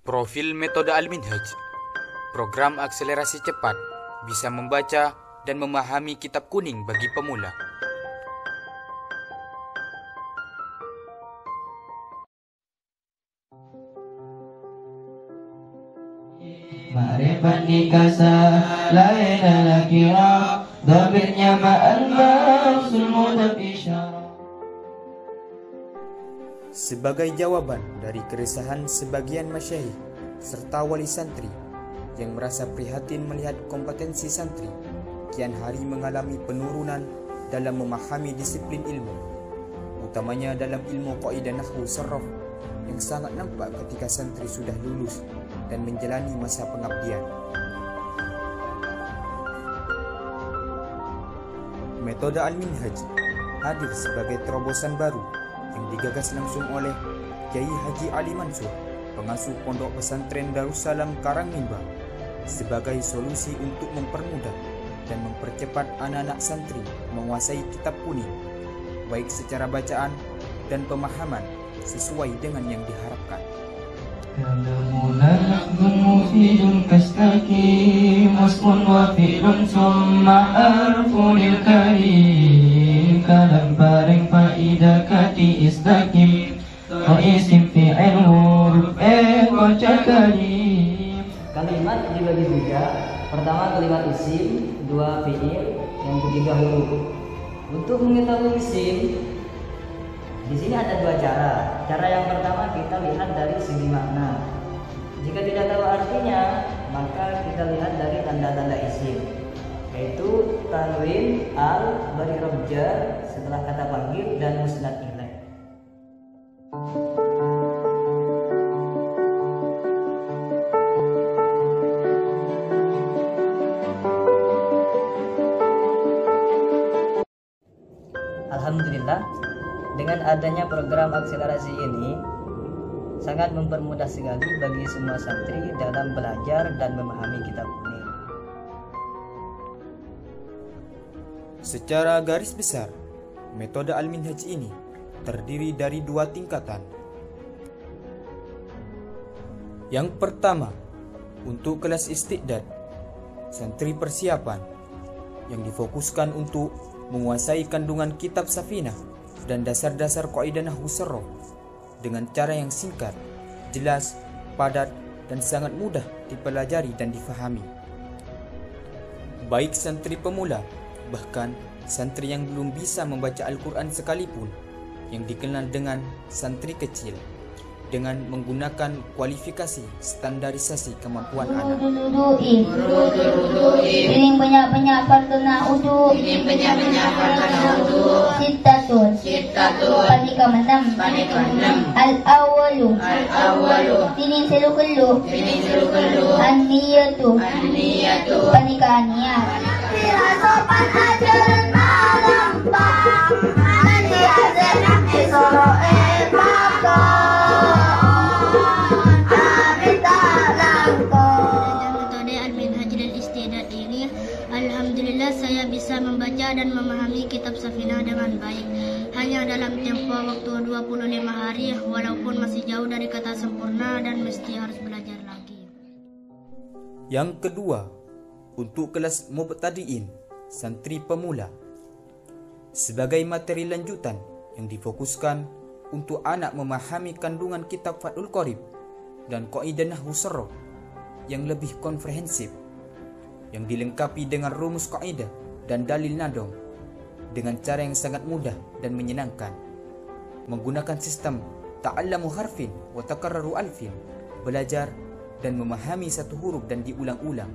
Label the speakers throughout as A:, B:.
A: Profil metode Al-Minhaj, program akselerasi cepat, bisa membaca dan memahami kitab kuning bagi pemula.
B: Ma'rifat nikasa lain al-kira Dabirnya ma'al ma'usul mudab isyara.
A: Sebagai jawaban dari keresahan sebagian masyayikh serta wali santri yang merasa prihatin melihat kompetensi santri kian hari mengalami penurunan dalam memahami disiplin ilmu, utamanya dalam ilmu kaidah nahwu sarraf yang sangat nampak ketika santri sudah lulus dan menjalani masa pengabdian. Metode Al-Minhaj hadir sebagai terobosan baru yang digagas langsung oleh Kiai Haji Ali Mansur, pengasuh Pondok Pesantren Darussalam Karangmimba, sebagai solusi untuk mempermudah dan mempercepat anak-anak santri menguasai kitab kuning, baik secara bacaan dan pemahaman sesuai dengan yang diharapkan.
B: Kalamuna lafzun mufidun kastaki Masmun wa fi'lun summa arfunil karim. Kalam paring fa'idah kati istakim Wa isim fi'il huruf kocak karim.
C: Kalimat dibagi tiga. Pertama kalimat isim, dua fi'il, yang ketiga huruf. Untuk mengetahui isim, di sini ada dua cara. Cara yang pertama kita lihat dari segi makna. Jika tidak tahu artinya, maka kita lihat dari tanda-tanda isim, yaitu tanwin, al, bari rob jar setelah kata panggil, dan musnad ilaih. Alhamdulillah, dengan adanya program akselerasi ini sangat mempermudah sekali bagi semua santri dalam belajar dan memahami kitab kuning.
A: Secara garis besar, metode Al-Minhaj ini terdiri dari dua tingkatan. Yang pertama, untuk kelas istiqdad, santri persiapan, yang difokuskan untuk menguasai kandungan kitab Safinah dan dasar-dasar kaidah nahwu sarraf dengan cara yang singkat, jelas, padat, dan sangat mudah dipelajari dan difahami. Baik santri pemula, bahkan santri yang belum bisa membaca Al-Quran sekalipun, yang dikenal dengan santri kecil, dengan menggunakan kualifikasi standarisasi kemampuan anak.
D: Piring banyak-banyak partena uduk. Sittatun. Panika menam. Al-awwalu. Tinin selukullu. An-niyatu. Panika niat. Sopan ajaran malam tak. Nanti ajaran isoro'il makam.
E: Alhamdulillah saya bisa membaca dan memahami kitab Safinah dengan baik. Hanya dalam tempo waktu 25 hari, walaupun masih jauh dari kata sempurna dan mesti harus belajar lagi.
A: Yang kedua, untuk kelas mubtadi'in, santri pemula, sebagai materi lanjutan yang difokuskan untuk anak memahami kandungan kitab Fathul Qorib dan kaidah nahwu sarraf yang lebih komprehensif, yang dilengkapi dengan rumus kaidah dan dalil nadom dengan cara yang sangat mudah dan menyenangkan, menggunakan sistem ta'allamu harfin wa takarraru alfin, belajar dan memahami satu huruf dan diulang-ulang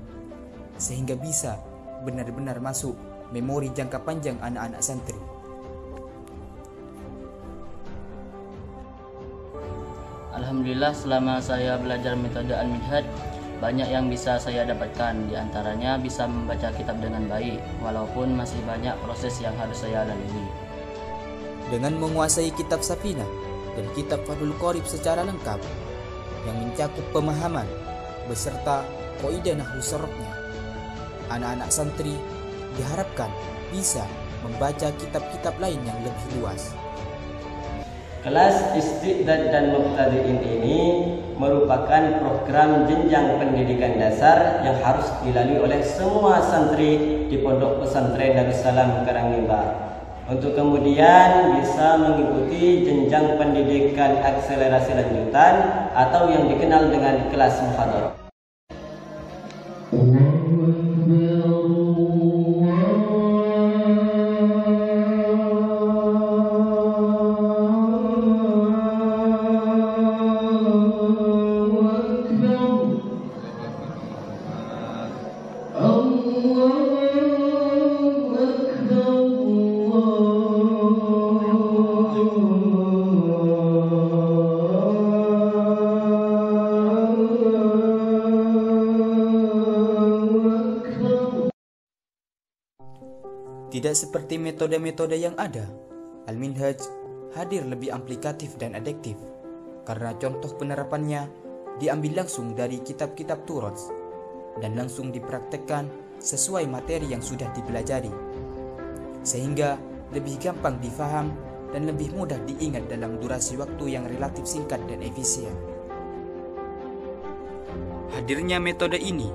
A: sehingga bisa benar-benar masuk memori jangka panjang anak-anak santri.
F: Alhamdulillah, selama saya belajar metode Al-Minhaj, banyak yang bisa saya dapatkan. Di antaranya bisa membaca kitab dengan baik, walaupun masih banyak proses yang harus saya lalui.
A: Dengan menguasai kitab Safinah dan kitab Fathul Qorib secara lengkap, yang mencakup pemahaman beserta kaidah nahwu sarrafnya, anak-anak santri diharapkan bisa membaca kitab-kitab lain yang lebih luas.
G: Kelas Istiqdad dan Mubtadi'in ini merupakan program jenjang pendidikan dasar yang harus dilalui oleh semua santri di Pondok Pesantren Darussalam Karangimba, untuk kemudian bisa mengikuti jenjang pendidikan akselerasi lanjutan atau yang dikenal dengan kelas muhadharah.
A: Tidak seperti metode-metode yang ada, Al-Minhaj hadir lebih aplikatif dan adiktif karena contoh penerapannya diambil langsung dari kitab-kitab Turats dan langsung dipraktekkan sesuai materi yang sudah dipelajari, sehingga lebih gampang difaham dan lebih mudah diingat dalam durasi waktu yang relatif singkat dan efisien. Hadirnya metode ini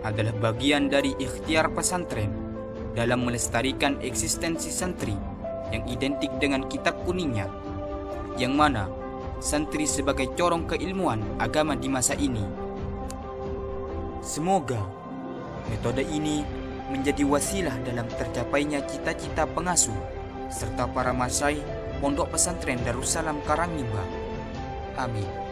A: adalah bagian dari ikhtiar pesantren dalam melestarikan eksistensi santri yang identik dengan kitab kuningnya, yang mana santri sebagai corong keilmuan agama di masa ini. Semoga metode ini menjadi wasilah dalam tercapainya cita-cita pengasuh serta para masyayikh Pondok Pesantren Darussalam Karangimba. Amin.